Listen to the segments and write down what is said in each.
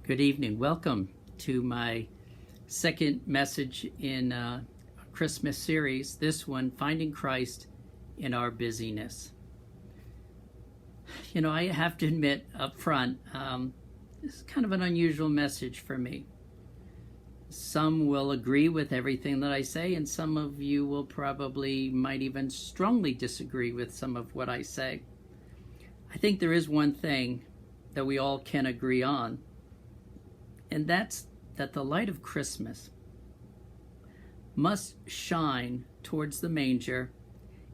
Good evening. Welcome to my second message in a Christmas series. This one, Finding Christ in Our Busyness. I have to admit up front, this is kind of an unusual message for me. Some will agree with everything that I say, and some of you will might even strongly disagree with some of what I say. I think there is one thing that we all can agree on, and that's that the light of Christmas must shine towards the manger,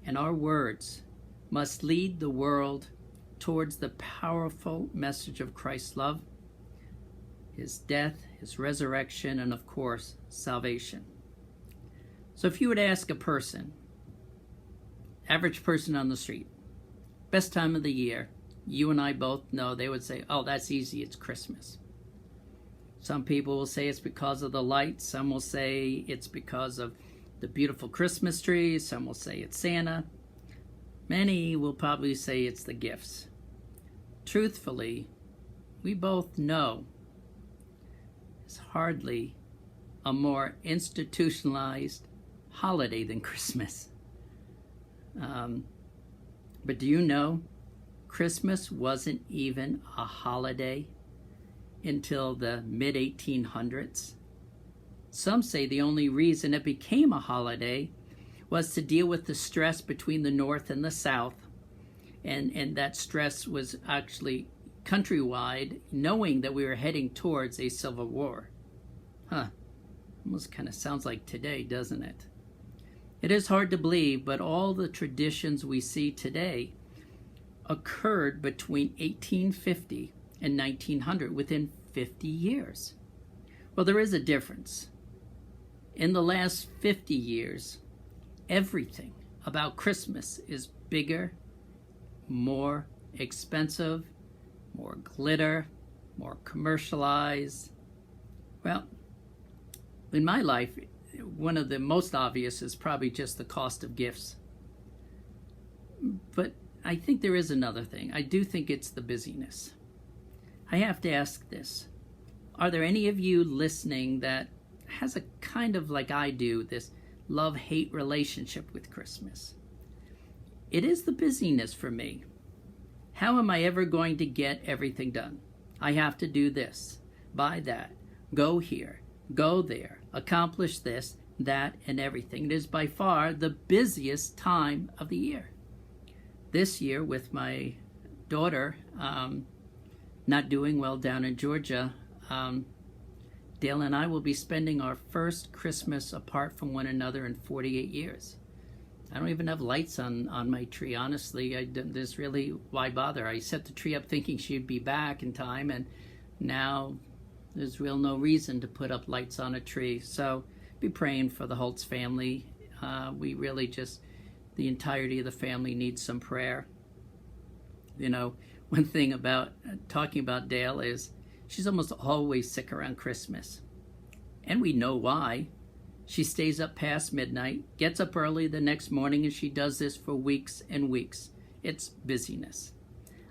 and our words must lead the world towards the powerful message of Christ's love, His death, His resurrection, and of course, salvation. So if you would ask a person, average person on the street, best time of the year, you and I both know, they would say, oh, that's easy, it's Christmas. Some people will say it's because of the lights. Some will say it's because of the beautiful Christmas trees. Some will say it's Santa. Many will probably say it's the gifts. Truthfully, we both know it's hardly a more institutionalized holiday than Christmas. But do you know, Christmas wasn't even a holiday until the mid-1800s. Some say the only reason it became a holiday was to deal with the stress between the North and the South, and that stress was actually countrywide, knowing that we were heading towards a civil war. Almost kind of sounds like today, doesn't it? It is hard to believe, but all the traditions we see today occurred between 1850 and 1900, within 50 years. Well, there is a difference. In the last 50 years, everything about Christmas is bigger, more expensive, more glitter, more commercialized. Well, in my life, one of the most obvious is probably just the cost of gifts. But I think there is another thing. I do think it's the busyness. I have to ask this. Are there any of you listening that has a kind of, like I do, this love-hate relationship with Christmas? It is the busyness for me. How am I ever going to get everything done? I have to do this, buy that, go here, go there, accomplish this, that, and everything. It is by far the busiest time of the year. This year, with my daughter not doing well down in Georgia, Dale and I will be spending our first Christmas apart from one another in 48 years. I don't even have lights on my tree, honestly. There's really, why bother? I set the tree up thinking she'd be back in time, and now there's no reason to put up lights on a tree. So be praying for the Holtz family. We really the entirety of the family needs some prayer. One thing about talking about Dale is she's almost always sick around Christmas. And we know why. She stays up past midnight, gets up early the next morning, and she does this for weeks and weeks. It's busyness.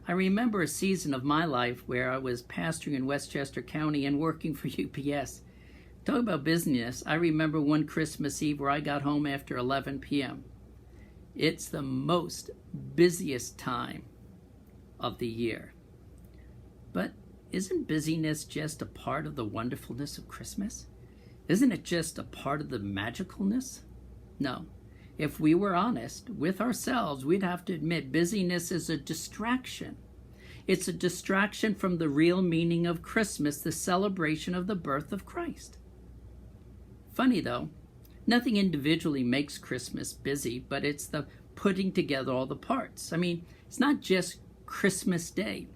I remember a season of my life where I was pastoring in Westchester County and working for UPS. Talk about busyness. I remember one Christmas Eve where I got home after 11 p.m. It's the most busiest time of the year. But isn't busyness just a part of the wonderfulness of Christmas? Isn't it just a part of the magicalness? No. If we were honest with ourselves, we'd have to admit busyness is a distraction. It's a distraction from the real meaning of Christmas, the celebration of the birth of Christ. Funny though, nothing individually makes Christmas busy, but it's the putting together all the parts. It's not just Christmas Day.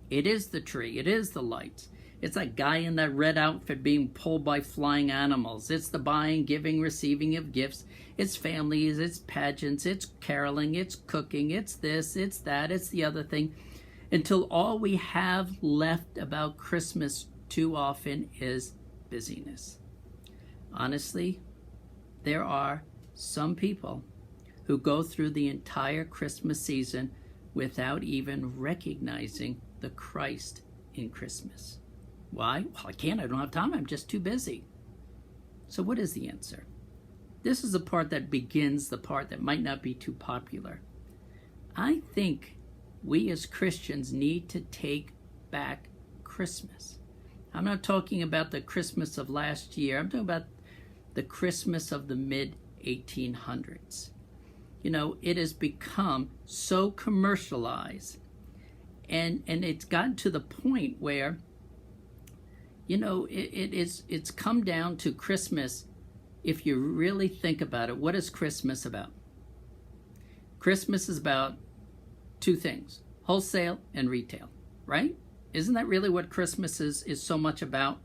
It is the tree. It is the lights. It's that guy in that red outfit being pulled by flying animals. It's the buying, giving, receiving of gifts. It's families. It's pageants. It's caroling. It's cooking. It's this. It's that. It's the other thing. Until all we have left about Christmas too often is busyness. Honestly, there are some people who go through the entire Christmas season without even recognizing the Christ in Christmas. Why? Well, I can't. I don't have time. I'm just too busy. So what is the answer? This is the part that begins the part that might not be too popular. I think we as Christians need to take back Christmas. I'm not talking about the Christmas of last year. I'm talking about the Christmas of the mid-1800s. You know, it has become so commercialized, and it's gotten to the point where, you know, it's come down to Christmas. If you really think about it, what is Christmas about? Christmas is about two things: wholesale and retail, right? Isn't that really what Christmas is so much about?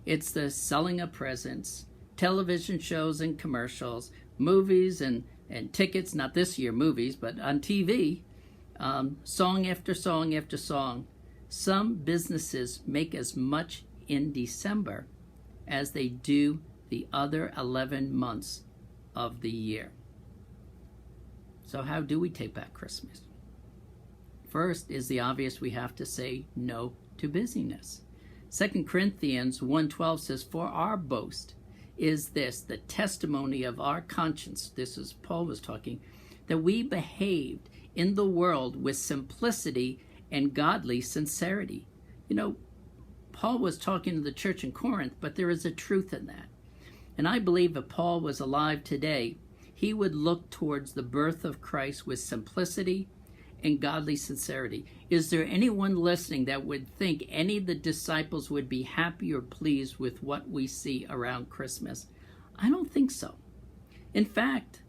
It's the selling of presents, television shows and commercials, movies and tickets, not this year movies, but on TV, song after song after song. Some businesses make as much in December as they do the other 11 months of the year. So how do we take back Christmas? First is the obvious: we have to say no to busyness. 2 Corinthians 1:12 says, "For our boast is this, the testimony of our conscience," this is Paul was talking, "that we behaved in the world with simplicity and godly sincerity." You know, Paul was talking to the church in Corinth, but there is a truth in that. And I believe if Paul was alive today, he would look towards the birth of Christ with simplicity and godly sincerity. Is there anyone listening that would think any of the disciples would be happy or pleased with what we see around Christmas? I don't think so. In fact,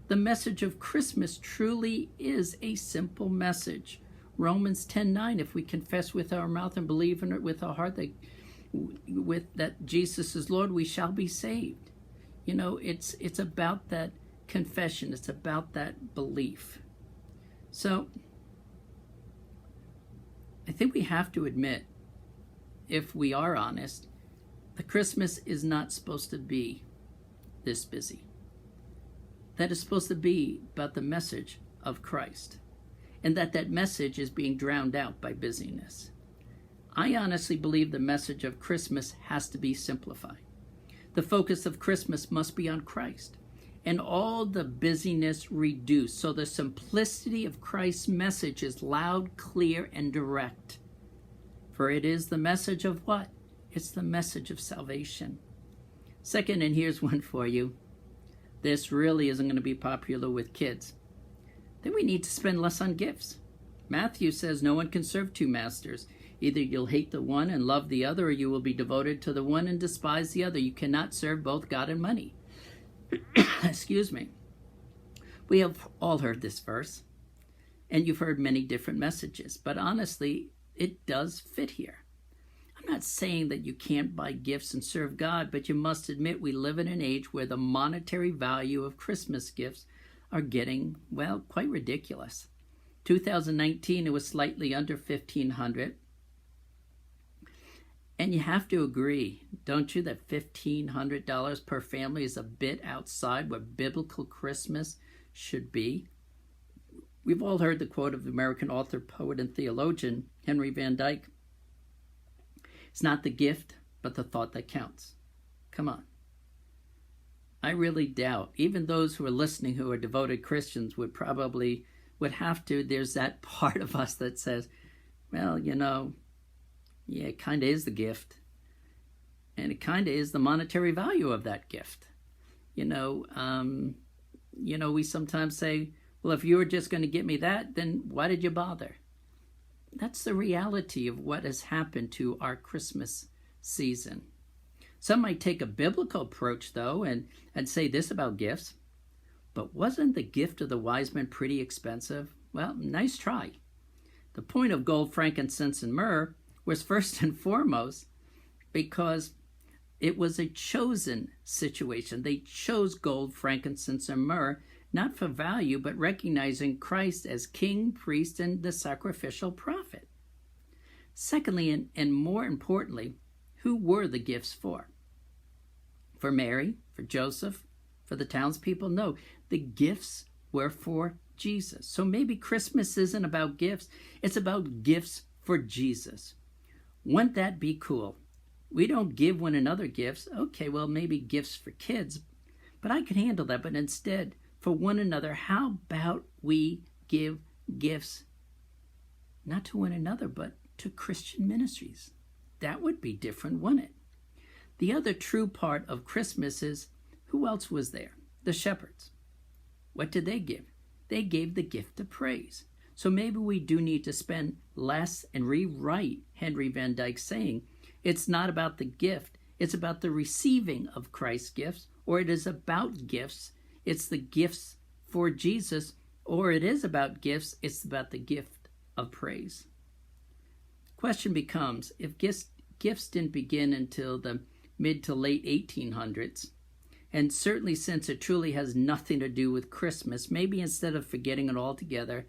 the message of Christmas truly is a simple message. Romans 10:9, if we confess with our mouth and believe in it with our heart that Jesus is Lord, we shall be saved. You know, it's about that confession. It's about that belief. So I think we have to admit, if we are honest, that Christmas is not supposed to be this busy. That is supposed to be about the message of Christ, and that message is being drowned out by busyness. I honestly believe the message of Christmas has to be simplified. The focus of Christmas must be on Christ, and all the busyness reduced, so the simplicity of Christ's message is loud, clear, and direct. For it is the message of what? It's the message of salvation. Second, and here's one for you. This really isn't going to be popular with kids. Then we need to spend less on gifts. Matthew says no one can serve two masters. Either you'll hate the one and love the other, or you will be devoted to the one and despise the other. You cannot serve both God and money. Excuse me. We have all heard this verse, and you've heard many different messages, but honestly, it does fit here. I'm not saying that you can't buy gifts and serve God, but you must admit we live in an age where the monetary value of Christmas gifts are getting, well, quite ridiculous. 2019, it was slightly under $1,500. And you have to agree, don't you, that $1,500 per family is a bit outside what biblical Christmas should be? We've all heard the quote of the American author, poet, and theologian Henry Van Dyke. It's not the gift, but the thought that counts. Come on. I really doubt, even those who are listening who are devoted Christians would have to, there's that part of us that says, well, you know, yeah, it kind of is the gift. And it kind of is the monetary value of that gift. We sometimes say, well, if you were just going to get me that, then why did you bother? That's the reality of what has happened to our Christmas season. Some might take a biblical approach, though, and say this about gifts. But wasn't the gift of the wise men pretty expensive? Well, nice try. The point of gold, frankincense, and myrrh was first and foremost because it was a chosen situation. They chose gold, frankincense, and myrrh, not for value, but recognizing Christ as king, priest, and the sacrificial prophet. Secondly, and more importantly, who were the gifts for? For Mary? For Joseph? For the townspeople? No, the gifts were for Jesus. So maybe Christmas isn't about gifts. It's about gifts for Jesus. Wouldn't that be cool? We don't give one another gifts. Okay, well, maybe gifts for kids, but I could handle that. But instead, for one another, how about we give gifts not to one another, but to Christian ministries? That would be different, wouldn't it? The other true part of Christmas is, who else was there? The shepherds. What did they give? They gave the gift of praise. So maybe we do need to spend less and rewrite Henry Van Dyke's saying, it's not about the gift, it's about the receiving of Christ's gifts, or it is about gifts, it's the gifts for Jesus, or it is about gifts, it's about the gift of praise. Question becomes, if gifts didn't begin until the mid to late 1800s, and certainly since it truly has nothing to do with Christmas, maybe instead of forgetting it altogether,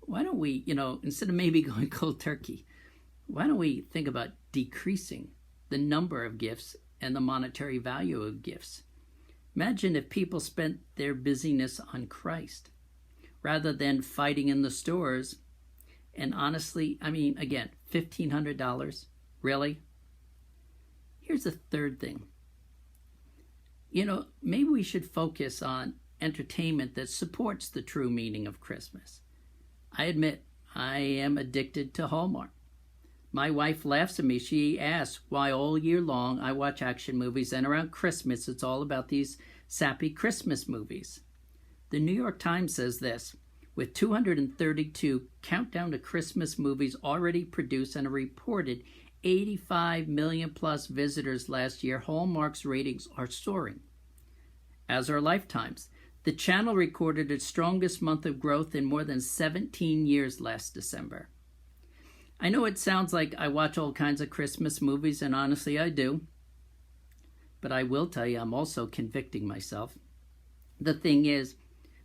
why don't we, instead of maybe going cold turkey, why don't we think about decreasing the number of gifts and the monetary value of gifts? Imagine if people spent their busyness on Christ rather than fighting in the stores. And honestly, again, $1,500, really? Here's the third thing. Maybe we should focus on entertainment that supports the true meaning of Christmas. I admit, I am addicted to Hallmark. My wife laughs at me. She asks why all year long I watch action movies, and around Christmas it's all about these sappy Christmas movies. The New York Times says this, with 232 countdown to Christmas movies already produced and a reported 85 million plus visitors last year, Hallmark's ratings are soaring, as are Lifetime's. The channel recorded its strongest month of growth in more than 17 years last December. I know it sounds like I watch all kinds of Christmas movies, and honestly I do. But I will tell you, I'm also convicting myself. The thing is,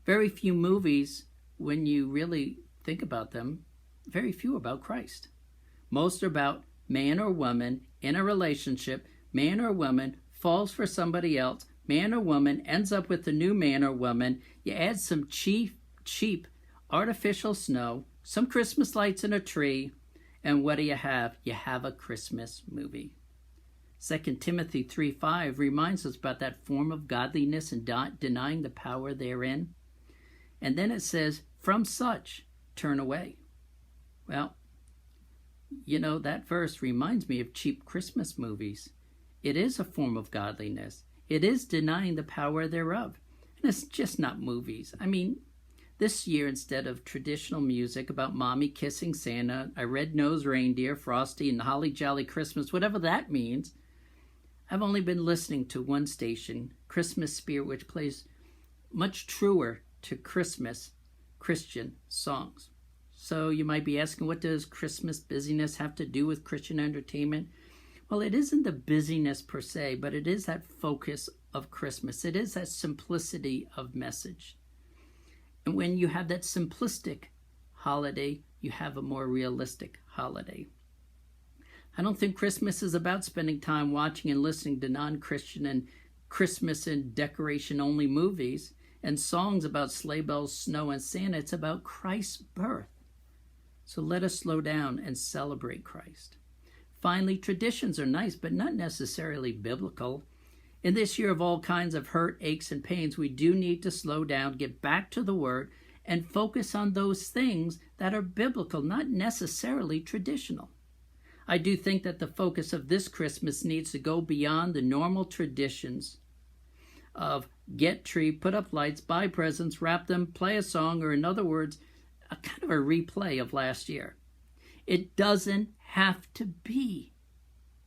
very few movies, when you really think about them, very few about Christ. Most are about man or woman in a relationship, man or woman falls for somebody else, man or woman ends up with a new man or woman. You add some cheap artificial snow, some Christmas lights and a tree, and what do you have? You have a Christmas movie. 2 Timothy 3:5 reminds us about that form of godliness and denying the power therein. And then it says, from such, turn away. Well, that verse reminds me of cheap Christmas movies. It is a form of godliness. It is denying the power thereof. And it's just not movies. This year, instead of traditional music about mommy kissing Santa, a red-nosed reindeer, Frosty, and Holly Jolly Christmas, whatever that means, I've only been listening to one station, Christmas Spirit, which plays much truer to Christmas Christian songs. So you might be asking, what does Christmas busyness have to do with Christian entertainment? Well, it isn't the busyness per se, but it is that focus of Christmas. It is that simplicity of message. And when you have that simplistic holiday, you have a more realistic holiday. I don't think Christmas is about spending time watching and listening to non-Christian and Christmas and decoration-only movies and songs about sleigh bells, snow, and Santa. It's about Christ's birth. So let us slow down and celebrate Christ. Finally, traditions are nice, but not necessarily biblical. In this year of all kinds of hurt, aches, and pains, we do need to slow down, get back to the Word, and focus on those things that are biblical, not necessarily traditional. I do think that the focus of this Christmas needs to go beyond the normal traditions of get tree, put up lights, buy presents, wrap them, play a song, or in other words, a kind of a replay of last year. It doesn't have to be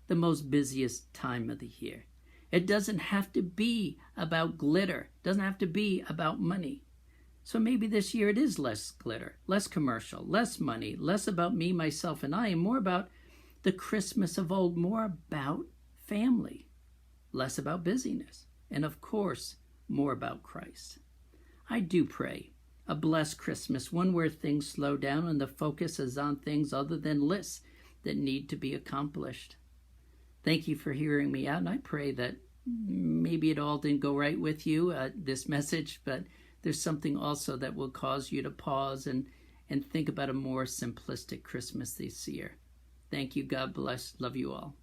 the most busiest time of the year. It doesn't have to be about glitter. It doesn't have to be about money. So maybe this year it is less glitter, less commercial, less money, less about me, myself, and I, and more about the Christmas of old, more about family, less about busyness, and of course, more about Christ. I do pray a blessed Christmas, one where things slow down and the focus is on things other than lists that need to be accomplished. Thank you for hearing me out, and I pray that maybe it all didn't go right with you, this message, but there's something also that will cause you to pause and think about a more simplistic Christmas this year. Thank you. God bless. Love you all.